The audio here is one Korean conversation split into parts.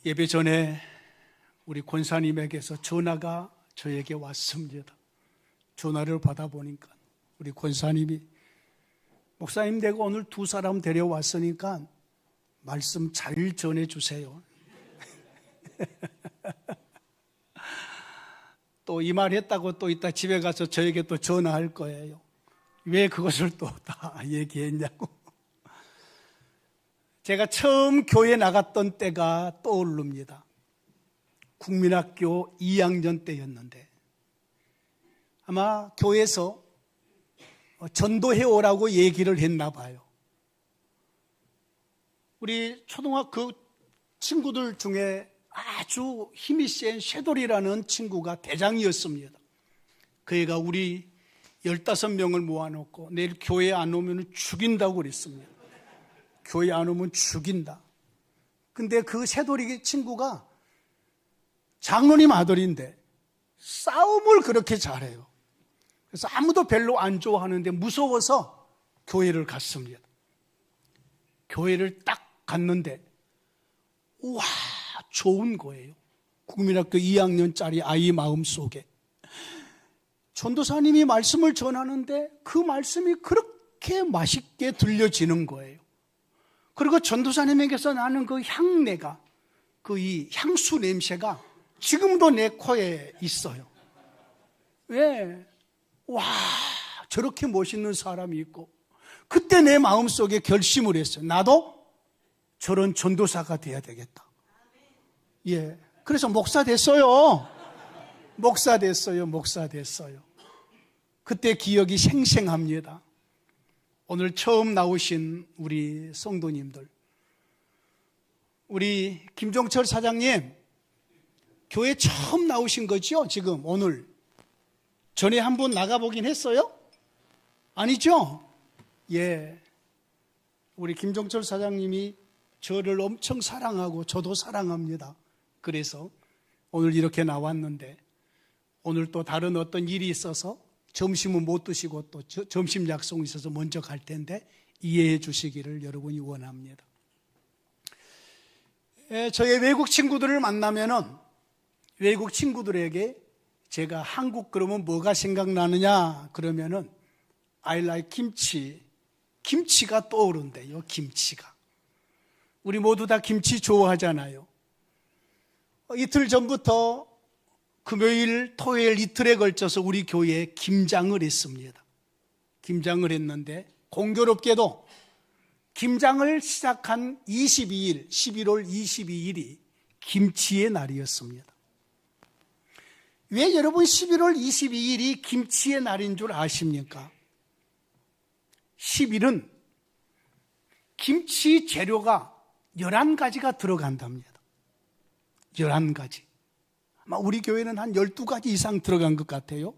예배 전에 우리 권사님에게서 전화가 저에게 왔습니다. 전화를 받아보니까 우리 권사님이 목사님, 내가 오늘 두 사람 데려왔으니까 말씀 잘 전해주세요. 또 이 말 했다고 또 이따 집에 가서 저에게 또 전화할 거예요. 왜 그것을 또 다 얘기했냐고. 제가 처음 교회 나갔던 때가 떠오릅니다. 국민학교 2학년 때였는데 아마 교회에서 전도해 오라고 얘기를 했나 봐요. 우리 초등학교 친구들 중에 아주 힘이 센 쉐돌이라는 친구가 대장이었습니다. 그 애가 우리 15명을 모아놓고 내일 교회 안 오면 죽인다고 그랬습니다. 교회 안 오면 죽인다. 근데 그 쉐돌이 친구가 장로님 아들인데 싸움을 그렇게 잘해요. 그래서 아무도 별로 안 좋아하는데 무서워서 교회를 갔습니다. 교회를 딱 갔는데 우와, 좋은 거예요. 국민학교 2학년짜리 아이 마음속에 전도사님이 말씀을 전하는데 그 말씀이 그렇게 맛있게 들려지는 거예요. 그리고 전도사님에게서 나는 그 향내가, 그 이 향수 냄새가 지금도 내 코에 있어요. 왜? 와, 저렇게 멋있는 사람이 있고. 그때 내 마음속에 결심을 했어요. 나도 저런 전도사가 돼야 되겠다. 예. 그래서 목사 됐어요. 목사 됐어요. 그때 기억이 생생합니다. 오늘 처음 나오신 우리 성도님들, 우리 김종철 사장님, 교회 처음 나오신 거죠? 지금 오늘 전에 한번 나가보긴 했어요? 아니죠? 예. 우리 김종철 사장님이 저를 엄청 사랑하고 저도 사랑합니다. 그래서 오늘 이렇게 나왔는데 오늘 또 다른 어떤 일이 있어서 점심은 못 드시고 또 점심 약속이 있어서 먼저 갈 텐데 이해해 주시기를 여러분이 원합니다. 저의 외국 친구들을 만나면은 외국 친구들에게 제가 한국 그러면 뭐가 생각나느냐 그러면은 I like 김치, 김치가 떠오른대요. 김치가. 우리 모두 다 김치 좋아하잖아요. 이틀 전부터 금요일, 토요일 이틀에 걸쳐서 우리 교회에 김장을 했습니다. 김장을 했는데 공교롭게도 김장을 시작한 22일, 11월 22일이 김치의 날이었습니다. 왜 여러분 11월 22일이 김치의 날인 줄 아십니까? 10일은 김치 재료가 11가지가 들어간답니다. 11가지. 아마 우리 교회는 한 12가지 이상 들어간 것 같아요.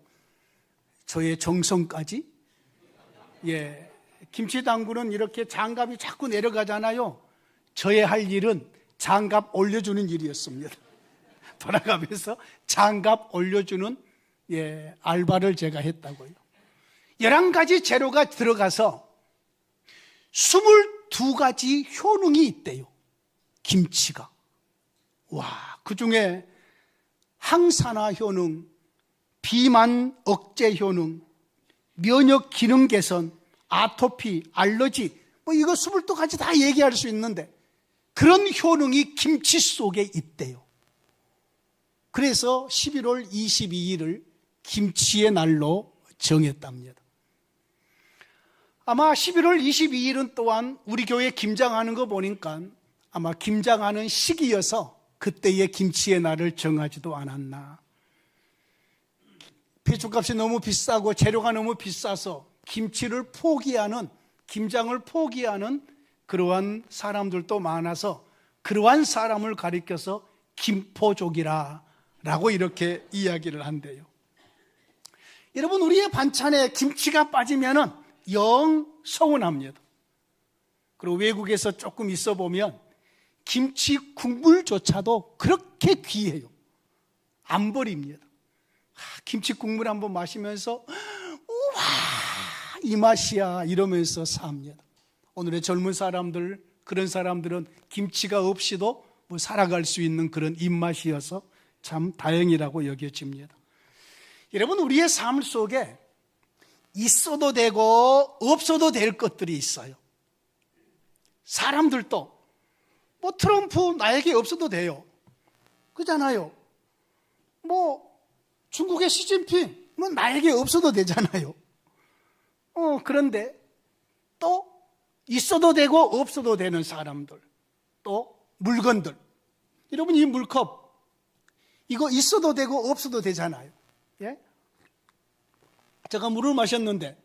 저의 정성까지. 예. 김치 담그는 이렇게 장갑이 자꾸 내려가잖아요. 저의 할 일은 장갑 올려주는 일이었습니다. 돌아가면서 장갑 올려주는 알바를 제가 했다고요. 11가지 재료가 들어가서 22가지 효능이 있대요. 김치가. 와, 그 중에 항산화 효능, 비만 억제 효능, 면역 기능 개선, 아토피, 알러지, 이거 22가지 다 얘기할 수 있는데 그런 효능이 김치 속에 있대요. 그래서 11월 22일을 김치의 날로 정했답니다. 아마 11월 22일은 또한 우리 교회 김장하는 거 보니까 아마 김장하는 시기여서 그때의 김치의 날을 정하지도 않았나. 배추값이 너무 비싸고 재료가 너무 비싸서 김치를 포기하는, 김장을 포기하는 그러한 사람들도 많아서 그러한 사람을 가리켜서 김포족이라 라고 이렇게 이야기를 한대요. 여러분, 우리의 반찬에 김치가 빠지면은 영 서운합니다. 그리고 외국에서 조금 있어 보면 김치 국물조차도 그렇게 귀해요. 안 버립니다. 김치 국물 한번 마시면서 우와, 이 맛이야 이러면서 삽니다. 오늘의 젊은 사람들, 그런 사람들은 김치가 없이도 살아갈 수 있는 그런 입맛이어서 참 다행이라고 여겨집니다. 여러분, 우리의 삶 속에 있어도 되고 없어도 될 것들이 있어요. 사람들도 트럼프 나에게 없어도 돼요. 그잖아요. 중국의 시진핑 나에게 없어도 되잖아요. 그런데 또 있어도 되고 없어도 되는 사람들, 또 물건들. 여러분, 이 물컵 이거 있어도 되고 없어도 되잖아요. 예? 제가 물을 마셨는데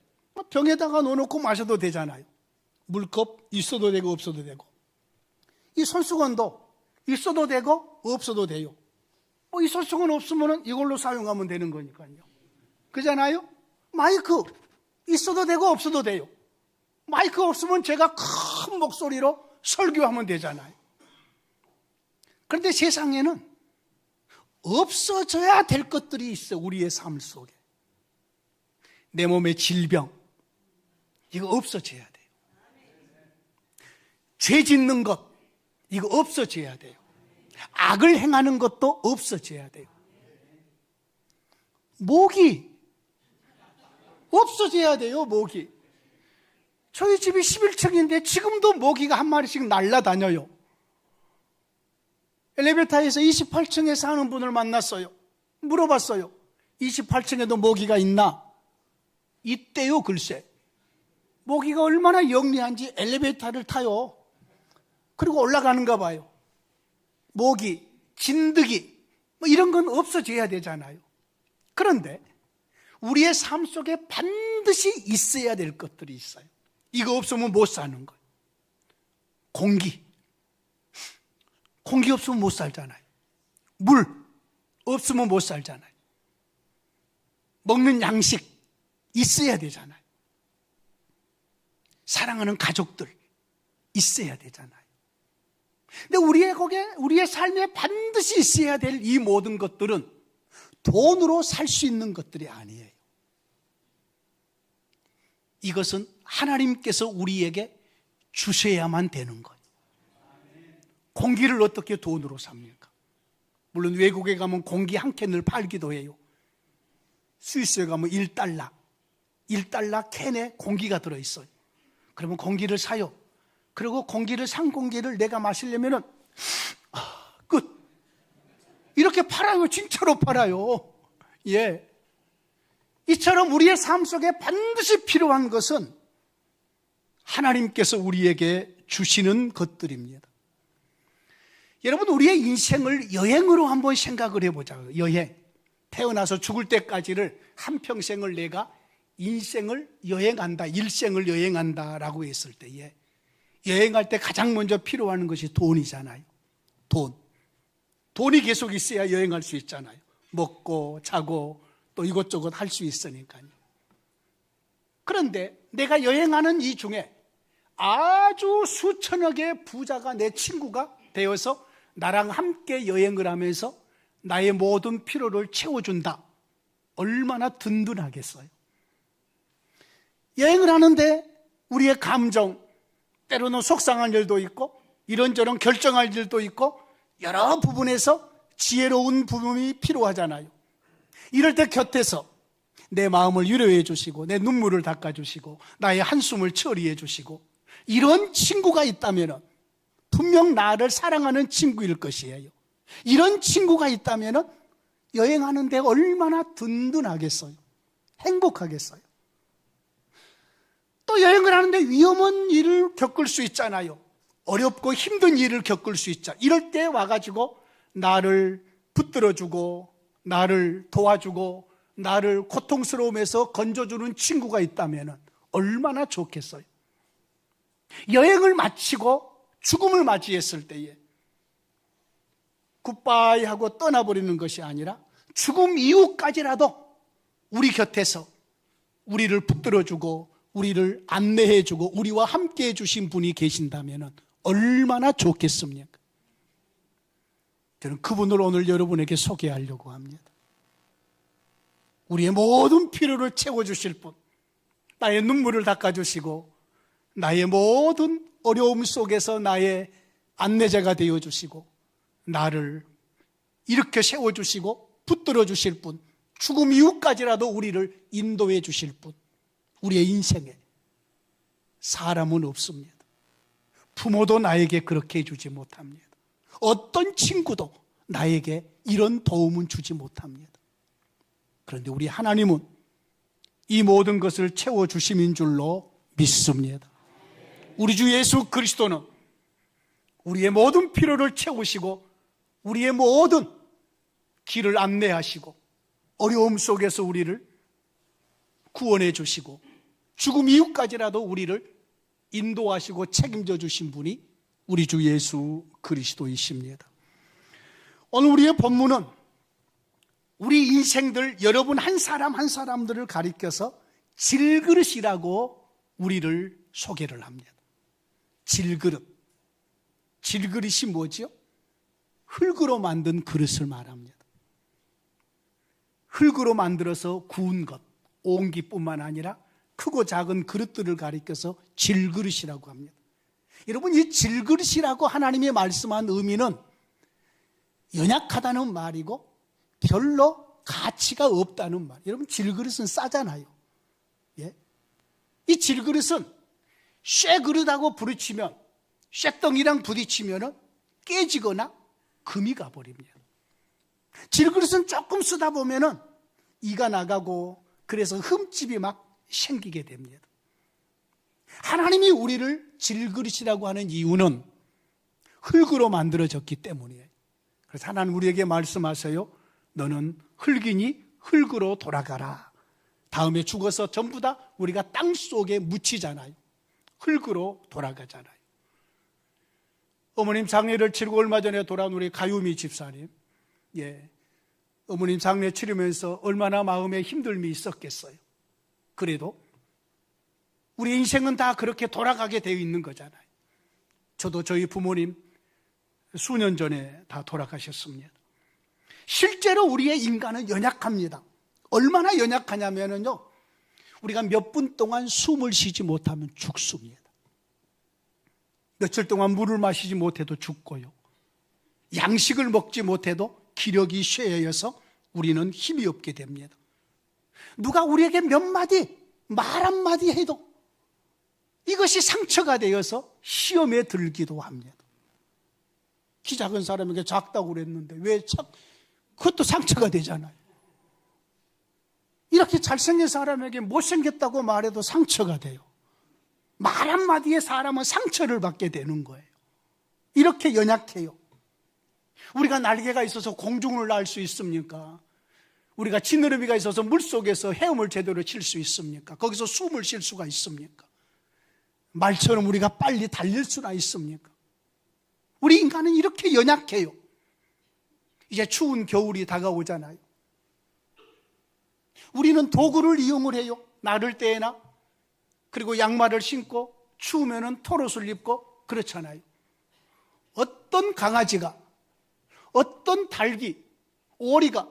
병에다가 넣어놓고 마셔도 되잖아요. 물컵 있어도 되고 없어도 되고. 이 손수건도 있어도 되고 없어도 돼요. 이 손수건 없으면 이걸로 사용하면 되는 거니까요. 그잖아요. 마이크 있어도 되고 없어도 돼요. 마이크 없으면 제가 큰 목소리로 설교하면 되잖아요. 그런데 세상에는 없어져야 될 것들이 있어요. 우리의 삶 속에. 내 몸의 질병, 이거 없어져야 돼요. 죄 짓는 것, 이거 없어져야 돼요. 악을 행하는 것도 없어져야 돼요. 모기 없어져야 돼요. 모기. 저희 집이 11층인데 지금도 모기가 한 마리씩 날아다녀요. 엘리베이터에서 28층에 사는 분을 만났어요. 물어봤어요. 28층에도 모기가 있나? 있대요. 글쎄. 모기가 얼마나 영리한지 엘리베이터를 타요. 그리고 올라가는가 봐요. 모기, 진드기 이런 건 없어져야 되잖아요. 그런데 우리의 삶 속에 반드시 있어야 될 것들이 있어요. 이거 없으면 못 사는 거예요. 공기 없으면 못 살잖아요. 물 없으면 못 살잖아요. 먹는 양식 있어야 되잖아요. 사랑하는 가족들 있어야 되잖아요. 근데 우리의 삶에 반드시 있어야 될 이 모든 것들은 돈으로 살 수 있는 것들이 아니에요. 이것은 하나님께서 우리에게 주셔야만 되는 거예요. 공기를 어떻게 돈으로 삽니까? 물론 외국에 가면 공기 한 캔을 팔기도 해요. 스위스에 가면 1달러 캔에 공기가 들어있어요. 그러면 공기를 사요. 그리고 산 공기를 내가 마시려면은 끝. 이렇게 팔아요. 진짜로 팔아요. 예. 이처럼 우리의 삶 속에 반드시 필요한 것은 하나님께서 우리에게 주시는 것들입니다. 여러분, 우리의 인생을 여행으로 한번 생각을 해보자고요. 여행. 태어나서 죽을 때까지를 한평생을 내가 인생을 여행한다, 일생을 여행한다라고 했을 때에 여행할 때 가장 먼저 필요한 것이 돈이잖아요. 돈이 계속 있어야 여행할 수 있잖아요. 먹고 자고 또 이것저것 할 수 있으니까요. 그런데 내가 여행하는 이 중에 아주 수천억의 부자가 내 친구가 되어서 나랑 함께 여행을 하면서 나의 모든 필요를 채워준다. 얼마나 든든하겠어요. 여행을 하는데 우리의 감정, 때로는 속상한 일도 있고 이런저런 결정할 일도 있고 여러 부분에서 지혜로운 부분이 필요하잖아요. 이럴 때 곁에서 내 마음을 위로해 주시고 내 눈물을 닦아 주시고 나의 한숨을 처리해 주시고 이런 친구가 있다면 분명 나를 사랑하는 친구일 것이에요. 이런 친구가 있다면 여행하는데 얼마나 든든하겠어요. 행복하겠어요. 또 여행을 하는데 위험한 일을 겪을 수 있잖아요. 어렵고 힘든 일을 겪을 수 있죠. 이럴 때 와가지고 나를 붙들어주고 나를 도와주고 나를 고통스러움에서 건져주는 친구가 있다면 얼마나 좋겠어요. 여행을 마치고 죽음을 맞이했을 때에 굿바이 하고 떠나버리는 것이 아니라 죽음 이후까지라도 우리 곁에서 우리를 붙들어주고 우리를 안내해주고 우리와 함께 해주신 분이 계신다면 얼마나 좋겠습니까? 저는 그분을 오늘 여러분에게 소개하려고 합니다. 우리의 모든 필요를 채워주실 분, 나의 눈물을 닦아주시고 나의 모든 어려움 속에서 나의 안내자가 되어주시고 나를 이렇게 세워주시고 붙들어 주실 분, 죽음 이후까지라도 우리를 인도해 주실 분, 우리의 인생에 사람은 없습니다. 부모도 나에게 그렇게 해주지 못합니다. 어떤 친구도 나에게 이런 도움은 주지 못합니다. 그런데 우리 하나님은 이 모든 것을 채워주심인 줄로 믿습니다. 우리 주 예수 그리스도는 우리의 모든 필요를 채우시고 우리의 모든 길을 안내하시고 어려움 속에서 우리를 구원해 주시고 죽음 이후까지라도 우리를 인도하시고 책임져 주신 분이 우리 주 예수 그리스도이십니다. 오늘 우리의 본문은 우리 인생들 여러분 한 사람 한 사람들을 가리켜서 질그릇이라고 우리를 소개를 합니다. 질그릇. 질그릇이 뭐지요? 흙으로 만든 그릇을 말합니다. 흙으로 만들어서 구운 것, 옹기뿐만 아니라 크고 작은 그릇들을 가리켜서 질그릇이라고 합니다. 여러분, 이 질그릇이라고 하나님이 말씀한 의미는 연약하다는 말이고 별로 가치가 없다는 말. 여러분, 질그릇은 싸잖아요. 예? 이 질그릇은 쇠그릇하고 부딪히면, 쇠덩이랑 부딪히면 깨지거나 금이 가버립니다. 질그릇은 조금 쓰다 보면 이가 나가고 그래서 흠집이 막 생기게 됩니다. 하나님이 우리를 질그릇이라고 하는 이유는 흙으로 만들어졌기 때문이에요. 그래서 하나님 우리에게 말씀하세요. 너는 흙이니 흙으로 돌아가라. 다음에 죽어서 전부 다 우리가 땅 속에 묻히잖아요. 흙으로 돌아가잖아요. 어머님 장례를 치르고 얼마 전에 돌아온 우리 가유미 집사님, 어머님 장례 치르면서 얼마나 마음에 힘듦이 있었겠어요. 그래도 우리 인생은 다 그렇게 돌아가게 되어 있는 거잖아요. 저도 저희 부모님 수년 전에 다 돌아가셨습니다. 실제로 우리의 인간은 연약합니다. 얼마나 연약하냐면요, 우리가 몇 분 동안 숨을 쉬지 못하면 죽습니다. 며칠 동안 물을 마시지 못해도 죽고요, 양식을 먹지 못해도 기력이 쇠해서 우리는 힘이 없게 됩니다. 누가 우리에게 몇 마디, 말 한마디 해도 이것이 상처가 되어서 시험에 들기도 합니다. 키 작은 사람에게 작다고 그랬는데 왜 그것도 상처가 되잖아요. 이렇게 잘생긴 사람에게 못생겼다고 말해도 상처가 돼요. 말 한마디에 사람은 상처를 받게 되는 거예요. 이렇게 연약해요. 우리가 날개가 있어서 공중을 날 수 있습니까? 우리가 지느러미가 있어서 물속에서 헤엄을 제대로 칠 수 있습니까? 거기서 숨을 쉴 수가 있습니까? 말처럼 우리가 빨리 달릴 수나 있습니까? 우리 인간은 이렇게 연약해요. 이제 추운 겨울이 다가오잖아요. 우리는 도구를 이용을 해요. 나를 때에나. 그리고 양말을 신고 추우면 털옷을 입고 그렇잖아요. 어떤 강아지가, 어떤 닭이, 오리가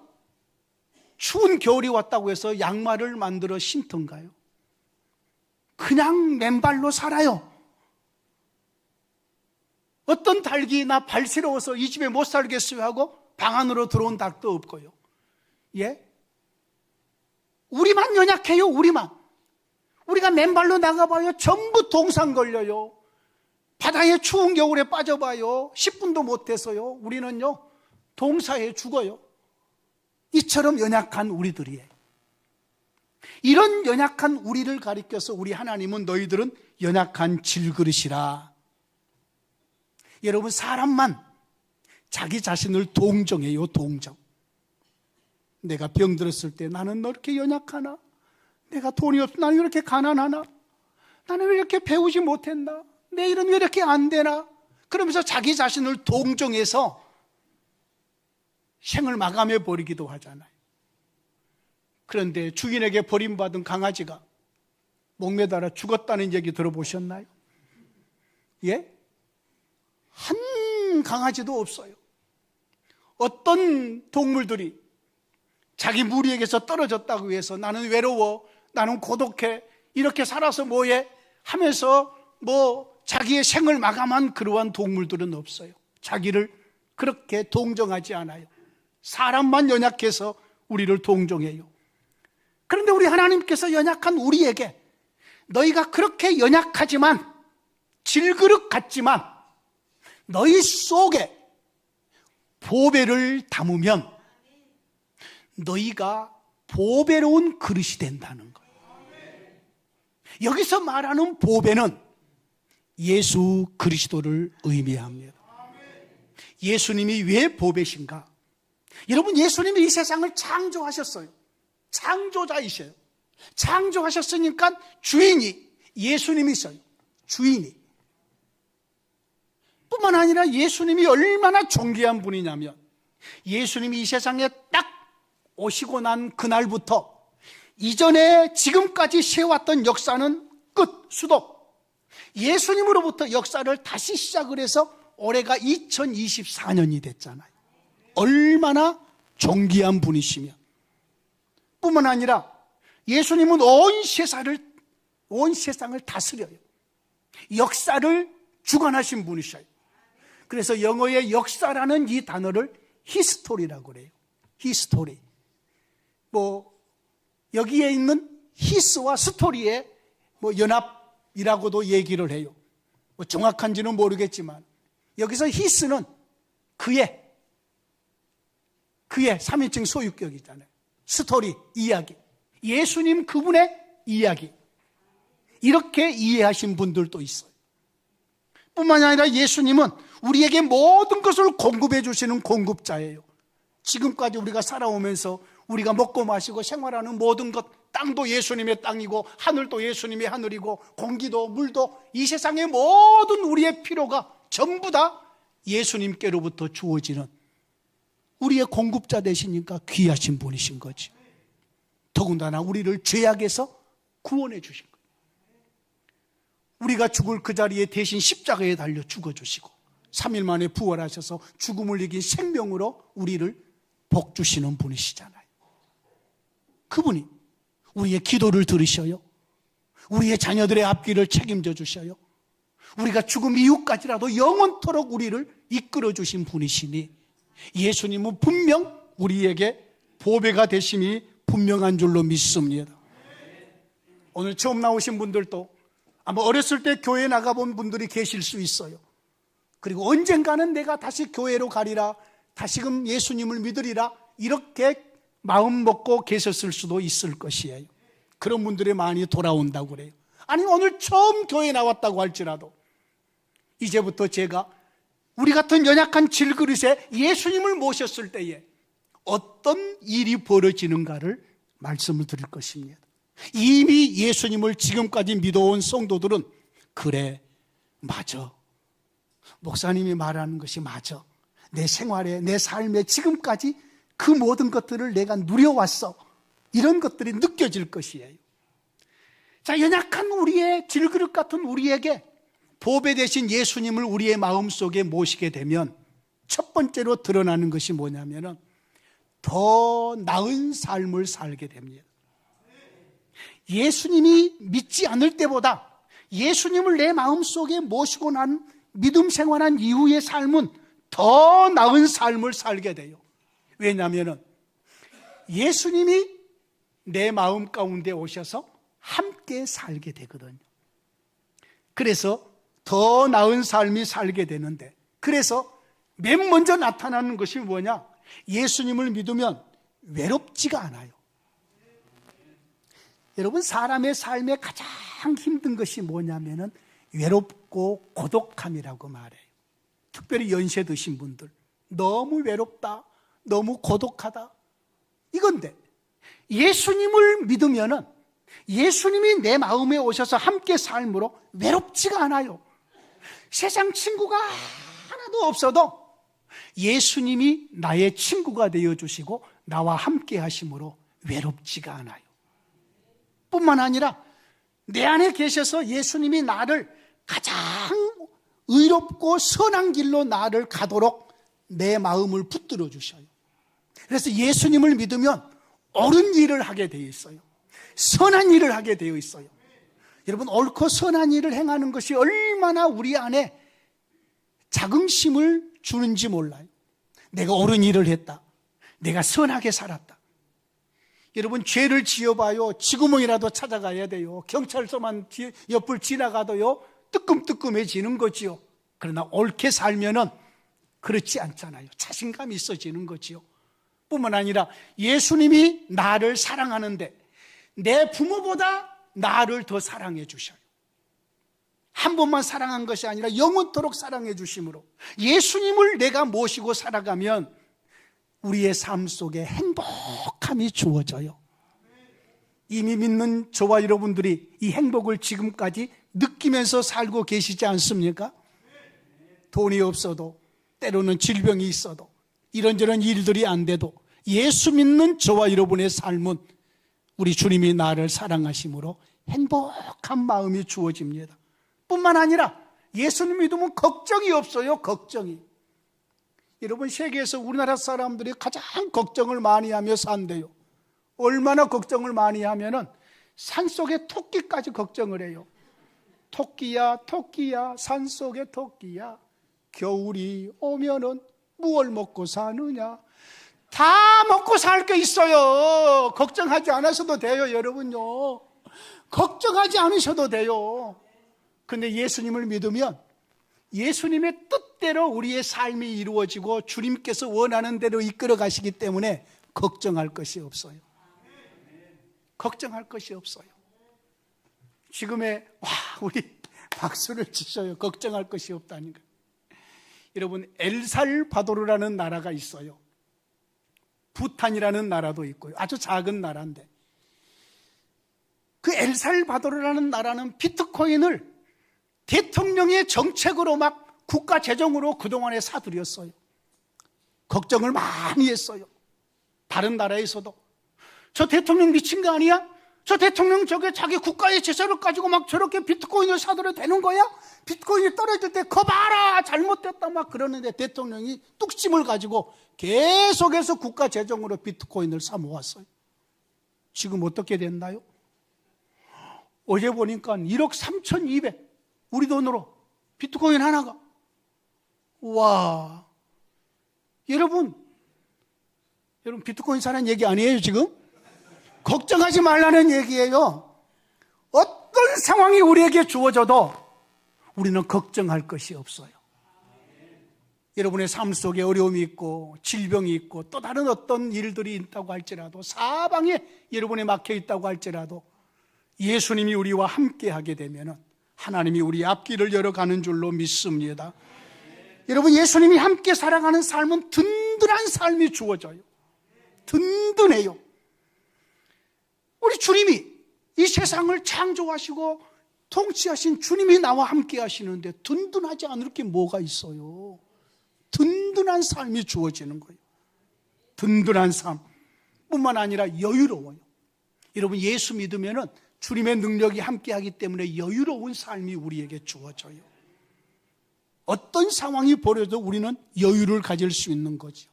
추운 겨울이 왔다고 해서 양말을 만들어 신던가요? 그냥 맨발로 살아요. 어떤 닭이 나 발 시려워서 이 집에 못 살겠어요 하고 방 안으로 들어온 닭도 없고요. 우리만 연약해요. 우리가 맨발로 나가봐요. 전부 동상 걸려요. 바다에 추운 겨울에 빠져봐요. 10분도 못해서요. 우리는요, 동사에 죽어요. 이처럼 연약한 우리들이에요. 이런 연약한 우리를 가리켜서 우리 하나님은 너희들은 연약한 질그릇이라. 여러분, 사람만 자기 자신을 동정해요. 동정. 내가 병들었을 때 나는 너 이렇게 연약하나? 내가 돈이 없어 나는 왜 이렇게 가난하나? 나는 왜 이렇게 배우지 못했나? 내 일은 왜 이렇게 안 되나? 그러면서 자기 자신을 동정해서 생을 마감해 버리기도 하잖아요. 그런데 주인에게 버림받은 강아지가 목매달아 죽었다는 얘기 들어보셨나요? 한 강아지도 없어요. 어떤 동물들이 자기 무리에게서 떨어졌다고 해서 나는 외로워, 나는 고독해, 이렇게 살아서 뭐해? 하면서 자기의 생을 마감한 그러한 동물들은 없어요. 자기를 그렇게 동정하지 않아요. 사람만 연약해서 우리를 동정해요. 그런데 우리 하나님께서 연약한 우리에게 너희가 그렇게 연약하지만 질그릇 같지만 너희 속에 보배를 담으면 너희가 보배로운 그릇이 된다는 거예요. 여기서 말하는 보배는 예수 그리스도를 의미합니다. 예수님이 왜 보배신가? 여러분, 예수님이 이 세상을 창조하셨어요. 창조자이셔요. 창조하셨으니까 주인이 예수님이셔요. 주인이. 뿐만 아니라 예수님이 얼마나 존귀한 분이냐면 예수님이 이 세상에 딱 오시고 난 그날부터 이전에 지금까지 세웠던 역사는 끝, 수도. 예수님으로부터 역사를 다시 시작을 해서 올해가 2024년이 됐잖아요. 얼마나 존귀한 분이시며 뿐만 아니라 예수님은 온 세상을 다스려요. 역사를 주관하신 분이셔요. 그래서 영어의 역사라는 이 단어를 히스토리라고 그래요. 히스토리. 여기에 있는 히스와 스토리의 연합이라고도 얘기를 해요. 정확한지는 모르겠지만 여기서 히스는 그의 3인칭 소유격이잖아요. 스토리, 이야기. 예수님 그분의 이야기. 이렇게 이해하신 분들도 있어요. 뿐만 아니라 예수님은 우리에게 모든 것을 공급해 주시는 공급자예요. 지금까지 우리가 살아오면서 우리가 먹고 마시고 생활하는 모든 것, 땅도 예수님의 땅이고 하늘도 예수님의 하늘이고 공기도 물도 이 세상의 모든 우리의 필요가 전부 다 예수님께로부터 주어지는 우리의 공급자 되시니까 귀하신 분이신 거지. 더군다나 우리를 죄악에서 구원해 주신 거예요. 우리가 죽을 그 자리에 대신 십자가에 달려 죽어주시고 3일 만에 부활하셔서 죽음을 이긴 생명으로 우리를 복주시는 분이시잖아요. 그분이 우리의 기도를 들으셔요. 우리의 자녀들의 앞길을 책임져 주셔요. 우리가 죽음 이후까지라도 영원토록 우리를 이끌어 주신 분이시니 예수님은 분명 우리에게 보배가 되심이 분명한 줄로 믿습니다. 오늘 처음 나오신 분들도 아마 어렸을 때 교회 나가본 분들이 계실 수 있어요. 그리고 언젠가는 내가 다시 교회로 가리라, 다시금 예수님을 믿으리라, 이렇게 마음 먹고 계셨을 수도 있을 것이에요. 그런 분들이 많이 돌아온다고 그래요. 아니, 오늘 처음 교회에 나왔다고 할지라도 이제부터 제가 우리 같은 연약한 질그릇에 예수님을 모셨을 때에 어떤 일이 벌어지는가를 말씀을 드릴 것입니다. 이미 예수님을 지금까지 믿어온 성도들은 그래, 맞아, 목사님이 말하는 것이 맞아, 내 생활에, 내 삶에 지금까지 그 모든 것들을 내가 누려왔어, 이런 것들이 느껴질 것이에요. 자, 연약한 우리의 질그릇 같은 우리에게 보배 되신 예수님을 우리의 마음속에 모시게 되면 첫 번째로 드러나는 것이 뭐냐면은 더 나은 삶을 살게 됩니다. 예수님이 믿지 않을 때보다 예수님을 내 마음속에 모시고 난 믿음 생활한 이후의 삶은 더 나은 삶을 살게 돼요. 왜냐하면 예수님이 내 마음 가운데 오셔서 함께 살게 되거든요. 그래서 더 나은 삶이 살게 되는데, 그래서 맨 먼저 나타나는 것이 뭐냐? 예수님을 믿으면 외롭지가 않아요. 여러분, 사람의 삶에 가장 힘든 것이 뭐냐면은 외롭고 고독함이라고 말해요. 특별히 연세 드신 분들, 너무 외롭다, 너무 고독하다, 이건데 예수님을 믿으면은 예수님이 내 마음에 오셔서 함께 삶으로 외롭지가 않아요. 세상 친구가 하나도 없어도 예수님이 나의 친구가 되어주시고 나와 함께 하심으로 외롭지가 않아요. 뿐만 아니라 내 안에 계셔서 예수님이 나를 가장 의롭고 선한 길로 나를 가도록 내 마음을 붙들어 주셔요. 그래서 예수님을 믿으면 옳은 일을 하게 되어 있어요. 선한 일을 하게 되어 있어요. 여러분, 옳고 선한 일을 행하는 것이 얼마나 우리 안에 자긍심을 주는지 몰라요. 내가 옳은 일을 했다. 내가 선하게 살았다. 여러분, 죄를 지어봐요. 지구멍이라도 찾아가야 돼요. 경찰서만 옆을 지나가도요, 뜨끔뜨끔해지는 거지요. 그러나 옳게 살면은 그렇지 않잖아요. 자신감이 있어지는 거지요. 뿐만 아니라 예수님이 나를 사랑하는데 내 부모보다 나를 더 사랑해 주셔요. 한 번만 사랑한 것이 아니라 영원토록 사랑해 주심으로 예수님을 내가 모시고 살아가면 우리의 삶 속에 행복함이 주어져요. 이미 믿는 저와 여러분들이 이 행복을 지금까지 느끼면서 살고 계시지 않습니까? 돈이 없어도, 때로는 질병이 있어도, 이런저런 일들이 안 돼도 예수 믿는 저와 여러분의 삶은 우리 주님이 나를 사랑하심으로 행복한 마음이 주어집니다. 뿐만 아니라 예수님 믿으면 걱정이 없어요. 걱정이. 여러분, 세계에서 우리나라 사람들이 가장 걱정을 많이 하며 산대요. 얼마나 걱정을 많이 하면은 산속의 토끼까지 걱정을 해요. 토끼야 토끼야 산속의 토끼야, 겨울이 오면은 무얼 먹고 사느냐. 다 먹고 살 게 있어요. 걱정하지 않으셔도 돼요. 여러분요, 걱정하지 않으셔도 돼요. 근데 예수님을 믿으면 예수님의 뜻대로 우리의 삶이 이루어지고 주님께서 원하는 대로 이끌어 가시기 때문에 걱정할 것이 없어요. 걱정할 것이 없어요. 지금의 우리 박수를 치셔요. 걱정할 것이 없다니까. 여러분, 엘살바도르라는 나라가 있어요. 부탄이라는 나라도 있고요. 아주 작은 나라인데, 그 엘살바도르라는 나라는 비트코인을 대통령의 정책으로 막 국가 재정으로 그동안에 사들였어요. 걱정을 많이 했어요. 다른 나라에서도 저 대통령 미친 거 아니야? 저 대통령 저게 자기 국가의 재산을 가지고 막 저렇게 비트코인을 사들여 되는 거야? 비트코인이 떨어질 때 거 봐라, 잘못됐다 막 그러는데 대통령이 뚝심을 가지고 계속해서 국가 재정으로 비트코인을 사 모았어요. 지금 어떻게 됐나요? 어제 보니까 1억 3,200, 우리 돈으로 비트코인 하나가. 와, 여러분 비트코인 사는 얘기 아니에요 지금? 걱정하지 말라는 얘기예요. 어떤 상황이 우리에게 주어져도 우리는 걱정할 것이 없어요. 여러분의 삶 속에 어려움이 있고 질병이 있고 또 다른 어떤 일들이 있다고 할지라도, 사방에 여러분에 막혀 있다고 할지라도 예수님이 우리와 함께 하게 되면 하나님이 우리 앞길을 열어가는 줄로 믿습니다. 여러분, 예수님이 함께 살아가는 삶은 든든한 삶이 주어져요. 든든해요. 우리 주님이 이 세상을 창조하시고 통치하신 주님이 나와 함께 하시는데 든든하지 않을 게 뭐가 있어요? 든든한 삶이 주어지는 거예요. 든든한 삶 뿐만 아니라 여유로워요. 여러분, 예수 믿으면은 주님의 능력이 함께하기 때문에 여유로운 삶이 우리에게 주어져요. 어떤 상황이 벌어도 우리는 여유를 가질 수 있는 거죠.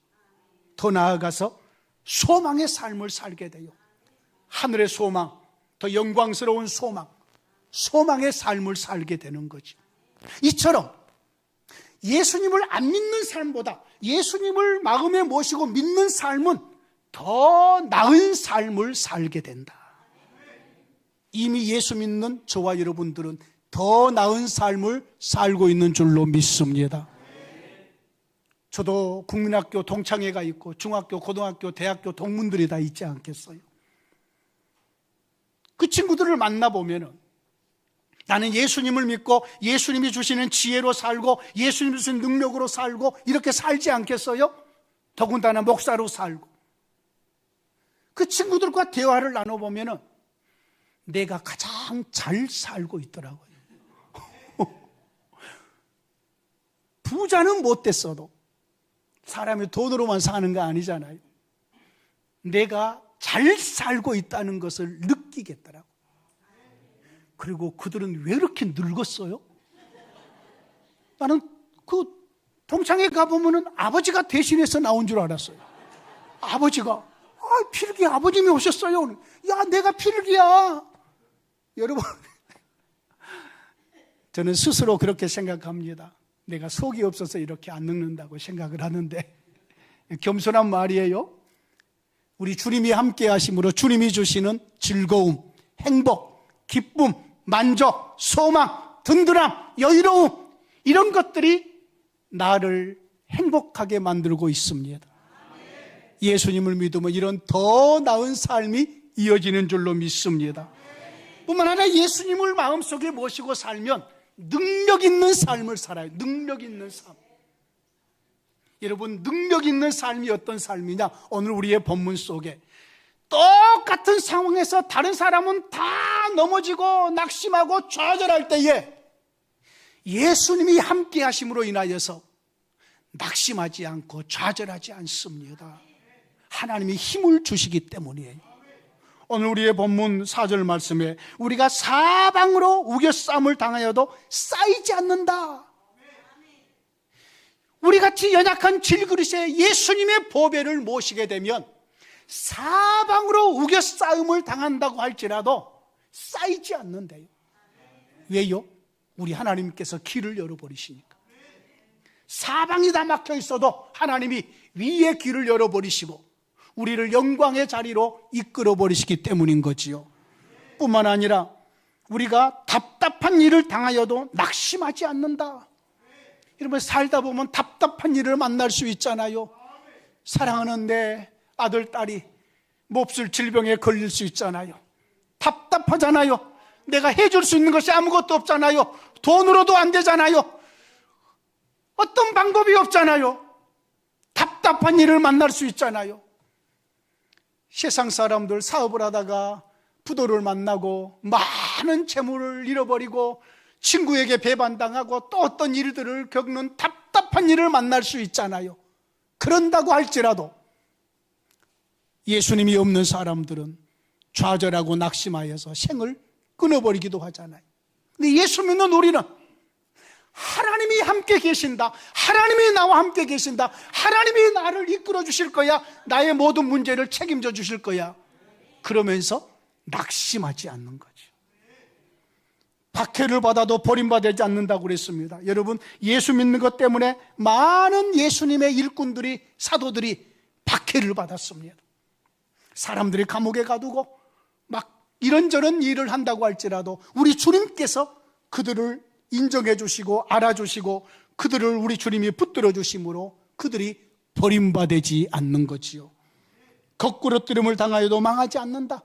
더 나아가서 소망의 삶을 살게 돼요. 하늘의 소망, 더 영광스러운 소망, 소망의 삶을 살게 되는 거죠. 이처럼 예수님을 안 믿는 삶보다 예수님을 마음에 모시고 믿는 삶은 더 나은 삶을 살게 된다. 이미 예수 믿는 저와 여러분들은 더 나은 삶을 살고 있는 줄로 믿습니다. 저도 국민학교 동창회가 있고 중학교, 고등학교, 대학교 동문들이 다 있지 않겠어요? 그 친구들을 만나보면은 나는 예수님을 믿고 예수님이 주시는 지혜로 살고 예수님이 주신 능력으로 살고 이렇게 살지 않겠어요? 더군다나 목사로 살고. 그 친구들과 대화를 나눠보면은 내가 가장 잘 살고 있더라고요. 부자는 못 됐어도 사람이 돈으로만 사는 거 아니잖아요. 내가 잘 살고 있다는 것을 느끼겠더라고요. 그리고 그들은 왜 이렇게 늙었어요? 나는 그 동창회 가보면은 아버지가 대신해서 나온 줄 알았어요. 아버지가, 필기 아버님이 오셨어요. 야, 내가 필기야. 여러분, 저는 스스로 그렇게 생각합니다. 내가 속이 없어서 이렇게 안 늙는다고 생각을 하는데 겸손한 말이에요. 우리 주님이 함께 하심으로 주님이 주시는 즐거움, 행복, 기쁨, 만족, 소망, 든든함, 여유로움, 이런 것들이 나를 행복하게 만들고 있습니다. 예수님을 믿으면 이런 더 나은 삶이 이어지는 줄로 믿습니다. 뿐만 아니라 예수님을 마음속에 모시고 살면 능력 있는 삶을 살아요. 능력 있는 삶. 여러분, 능력 있는 삶이 어떤 삶이냐? 오늘 우리의 본문 속에 똑같은 상황에서 다른 사람은 다 넘어지고 낙심하고 좌절할 때에 예수님이 함께 하심으로 인하여서 낙심하지 않고 좌절하지 않습니다. 하나님이 힘을 주시기 때문이에요. 오늘 우리의 본문 4절 말씀에 우리가 사방으로 우겨싸움을 당하여도 쌓이지 않는다. 우리같이 연약한 질그릇에 예수님의 보배를 모시게 되면 사방으로 우겨싸움을 당한다고 할지라도 쌓이지 않는데요. 왜요? 우리 하나님께서 길을 열어버리시니까. 사방이 다 막혀 있어도 하나님이 위에 길을 열어버리시고 우리를 영광의 자리로 이끌어버리시기 때문인 거지요. 뿐만 아니라 우리가 답답한 일을 당하여도 낙심하지 않는다. 여러분, 살다 보면 답답한 일을 만날 수 있잖아요. 사랑하는 내 아들, 딸이 몹쓸 질병에 걸릴 수 있잖아요. 답답하잖아요. 내가 해줄 수 있는 것이 아무것도 없잖아요. 돈으로도 안 되잖아요. 어떤 방법이 없잖아요. 답답한 일을 만날 수 있잖아요. 세상 사람들 사업을 하다가 부도를 만나고 많은 재물을 잃어버리고 친구에게 배반당하고 또 어떤 일들을 겪는 답답한 일을 만날 수 있잖아요. 그런다고 할지라도 예수님이 없는 사람들은 좌절하고 낙심하여서 생을 끊어버리기도 하잖아요. 근데 예수 믿는 우리는 하나님이 함께 계신다, 하나님이 나와 함께 계신다, 하나님이 나를 이끌어 주실 거야, 나의 모든 문제를 책임져 주실 거야, 그러면서 낙심하지 않는 거죠. 박해를 받아도 버림받지 않는다고 그랬습니다. 여러분, 예수 믿는 것 때문에 많은 예수님의 일꾼들이, 사도들이 박해를 받았습니다. 사람들이 감옥에 가두고 막 이런저런 일을 한다고 할지라도 우리 주님께서 그들을 인정해 주시고 알아주시고 그들을 우리 주님이 붙들어 주심으로 그들이 버림받지 않는 거지요. 거꾸로뜨림을 당하여도 망하지 않는다.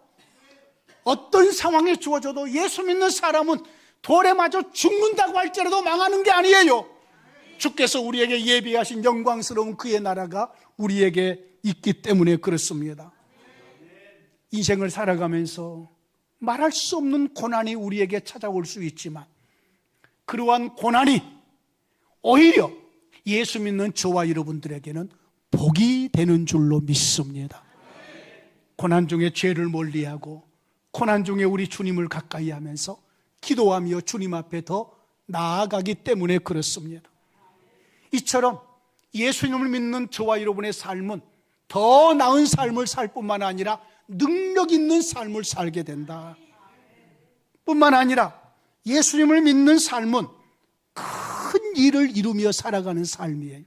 어떤 상황에 주어져도 예수 믿는 사람은 돌에 맞아 죽는다고 할지라도 망하는 게 아니에요. 주께서 우리에게 예비하신 영광스러운 그의 나라가 우리에게 있기 때문에 그렇습니다. 인생을 살아가면서 말할 수 없는 고난이 우리에게 찾아올 수 있지만 그러한 고난이 오히려 예수 믿는 저와 여러분들에게는 복이 되는 줄로 믿습니다. 고난 중에 죄를 멀리하고 고난 중에 우리 주님을 가까이 하면서 기도하며 주님 앞에 더 나아가기 때문에 그렇습니다. 이처럼 예수님을 믿는 저와 여러분의 삶은 더 나은 삶을 살 뿐만 아니라 능력 있는 삶을 살게 된다. 뿐만 아니라 예수님을 믿는 삶은 큰 일을 이루며 살아가는 삶이에요.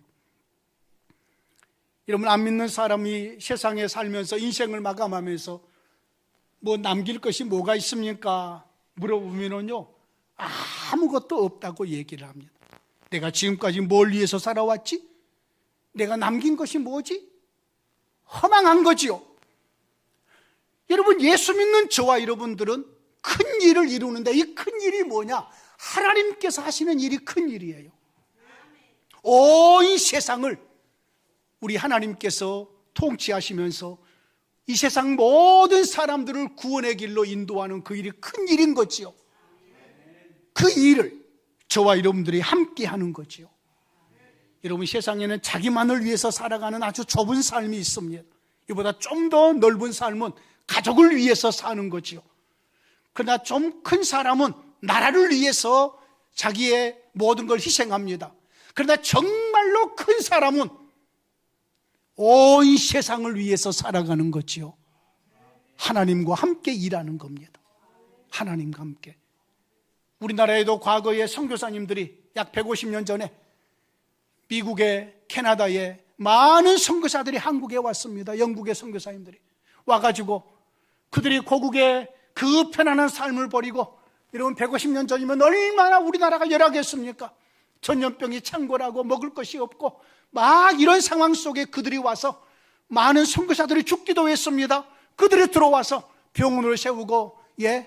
여러분, 안 믿는 사람이 세상에 살면서 인생을 마감하면서 뭐 남길 것이 뭐가 있습니까? 물어보면요, 아무것도 없다고 얘기를 합니다. 내가 지금까지 뭘 위해서 살아왔지? 내가 남긴 것이 뭐지? 허망한 거지요. 여러분, 예수 믿는 저와 여러분들은 큰 일을 이루는데 이 큰 일이 뭐냐? 하나님께서 하시는 일이 큰 일이에요. 온 세상을 우리 하나님께서 통치하시면서 이 세상 모든 사람들을 구원의 길로 인도하는 그 일이 큰 일인 거지요. 그 일을 저와 여러분들이 함께 하는 거지요. 여러분, 세상에는 자기만을 위해서 살아가는 아주 좁은 삶이 있습니다. 이보다 좀 더 넓은 삶은 가족을 위해서 사는 거지요. 그러나 좀 큰 사람은 나라를 위해서 자기의 모든 걸 희생합니다. 그러나 정말로 큰 사람은 온 세상을 위해서 살아가는 거지요. 하나님과 함께 일하는 겁니다. 하나님과 함께. 우리나라에도 과거에 선교사님들이 약 150년 전에 미국에, 캐나다에, 많은 선교사들이 한국에 왔습니다. 영국의 선교사님들이 와가지고 그들이 고국에 그 편안한 삶을 버리고, 여러분 150년 전이면 얼마나 우리나라가 열악했습니까? 전염병이 창궐하고 먹을 것이 없고 막 이런 상황 속에 그들이 와서 많은 선교사들이 죽기도 했습니다. 그들이 들어와서 병원을 세우고,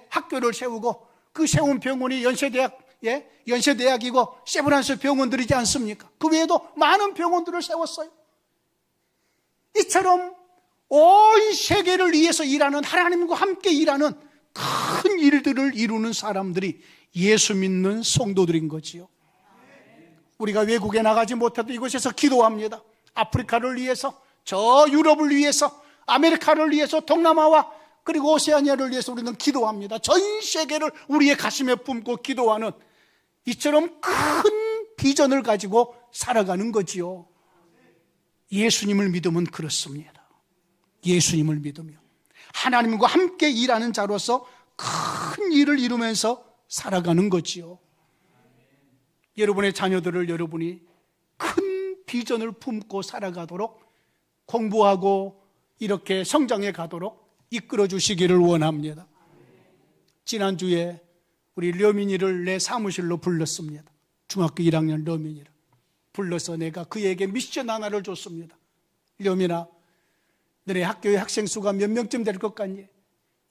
학교를 세우고, 그 세운 병원이 연세대학이고 세브란스 병원들이지 않습니까? 그 외에도 많은 병원들을 세웠어요. 이처럼 온 세계를 위해서 일하는, 하나님과 함께 일하는 큰 일들을 이루는 사람들이 예수 믿는 성도들인 거지요. 우리가 외국에 나가지 못해도 이곳에서 기도합니다. 아프리카를 위해서, 저 유럽을 위해서, 아메리카를 위해서, 동남아와 그리고 오세아니아를 위해서 우리는 기도합니다. 전 세계를 우리의 가슴에 품고 기도하는, 이처럼 큰 비전을 가지고 살아가는 거지요. 예수님을 믿으면 그렇습니다. 예수님을 믿으며 하나님과 함께 일하는 자로서 큰 일을 이루면서 살아가는 거지요. 여러분의 자녀들을 여러분이 큰 비전을 품고 살아가도록, 공부하고 이렇게 성장해 가도록 이끌어 주시기를 원합니다. 지난주에 우리 려민이를 내 사무실로 불렀습니다. 중학교 1학년 려민이를 불러서 내가 그에게 미션 하나를 줬습니다. 려민아, 너네 학교의 학생 수가 몇 명쯤 될 것 같니?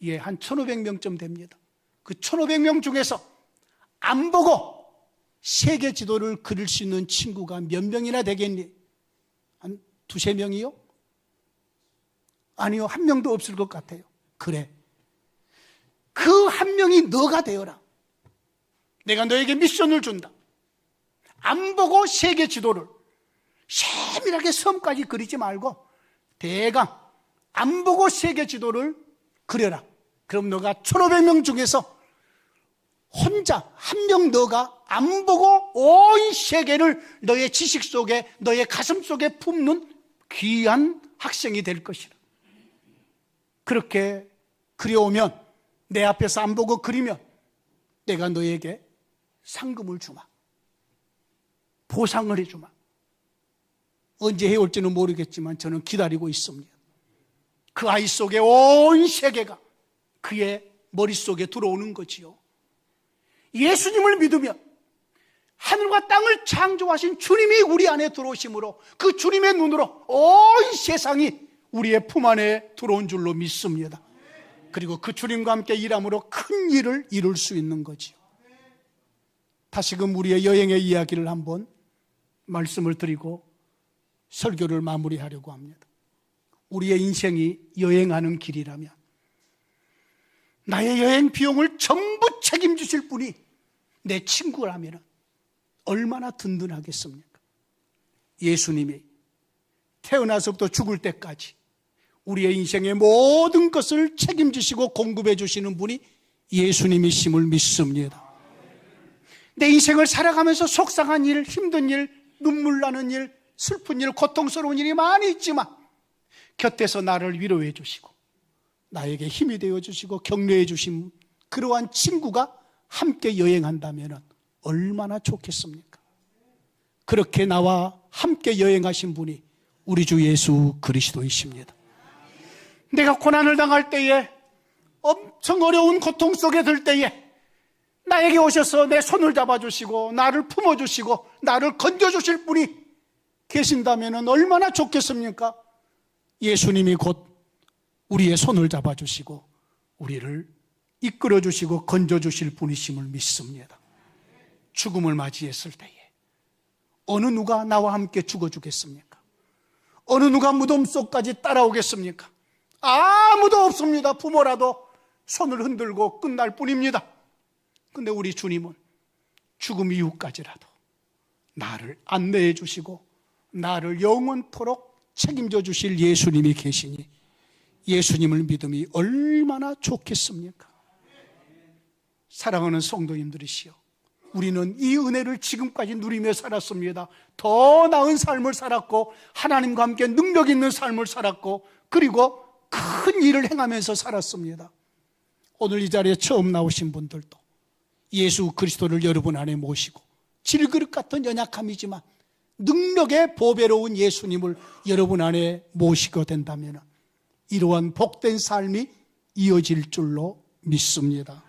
예, 한 1,500명쯤 됩니다. 그 1,500명 중에서 안 보고 세계 지도를 그릴 수 있는 친구가 몇 명이나 되겠니? 한 2-3명이요? 아니요, 1명도 없을 것 같아요. 그래, 그 1명이 너가 되어라. 내가 너에게 미션을 준다. 안 보고 세계 지도를 세밀하게 섬까지 그리지 말고 대강 안 보고 세계 지도를 그려라. 그럼 너가 1,500명 중에서 혼자 1명 너가 안 보고 온 세계를 너의 지식 속에, 너의 가슴 속에 품는 귀한 학생이 될 것이라. 그렇게 그려오면, 내 앞에서 안 보고 그리면 내가 너에게 상금을 주마, 보상을 해주마. 언제 해올지는 모르겠지만 저는 기다리고 있습니다. 그 아이 속에 온 세계가 그의 머릿속에 들어오는 거지요. 예수님을 믿으면 하늘과 땅을 창조하신 주님이 우리 안에 들어오심으로 그 주님의 눈으로 온 세상이 우리의 품 안에 들어온 줄로 믿습니다. 그리고 그 주님과 함께 일함으로 큰 일을 이룰 수 있는 거지요. 다시금 우리의 여행의 이야기를 한번 말씀을 드리고 설교를 마무리하려고 합니다. 우리의 인생이 여행하는 길이라면 나의 여행 비용을 전부 책임지실 분이 내 친구라면 얼마나 든든하겠습니까? 예수님이 태어나서부터 죽을 때까지 우리의 인생의 모든 것을 책임지시고 공급해 주시는 분이 예수님이심을 믿습니다. 내 인생을 살아가면서 속상한 일, 힘든 일, 눈물 나는 일, 슬픈 일, 고통스러운 일이 많이 있지만 곁에서 나를 위로해 주시고 나에게 힘이 되어 주시고 격려해 주신 그러한 친구가 함께 여행한다면 얼마나 좋겠습니까? 그렇게 나와 함께 여행하신 분이 우리 주 예수 그리스도이십니다. 내가 고난을 당할 때에, 엄청 어려운 고통 속에 들 때에 나에게 오셔서 내 손을 잡아주시고 나를 품어주시고 나를 건져주실 분이 계신다면 얼마나 좋겠습니까? 예수님이 곧 우리의 손을 잡아주시고 우리를 이끌어주시고 건져주실 분이심을 믿습니다. 죽음을 맞이했을 때에 어느 누가 나와 함께 죽어주겠습니까? 어느 누가 무덤 속까지 따라오겠습니까? 아무도 없습니다. 부모라도 손을 흔들고 끝날 뿐입니다. 근데 우리 주님은 죽음 이후까지라도 나를 안내해 주시고 나를 영원토록 책임져 주실 예수님이 계시니 예수님을 믿음이 얼마나 좋겠습니까? 사랑하는 성도님들이시여, 우리는 이 은혜를 지금까지 누리며 살았습니다. 더 나은 삶을 살았고 하나님과 함께 능력 있는 삶을 살았고 그리고 큰 일을 행하면서 살았습니다. 오늘 이 자리에 처음 나오신 분들도 예수 그리스도를 여러분 안에 모시고 질그릇 같은 연약함이지만 능력의 보배로운 예수님을 여러분 안에 모시게 된다면 이러한 복된 삶이 이어질 줄로 믿습니다.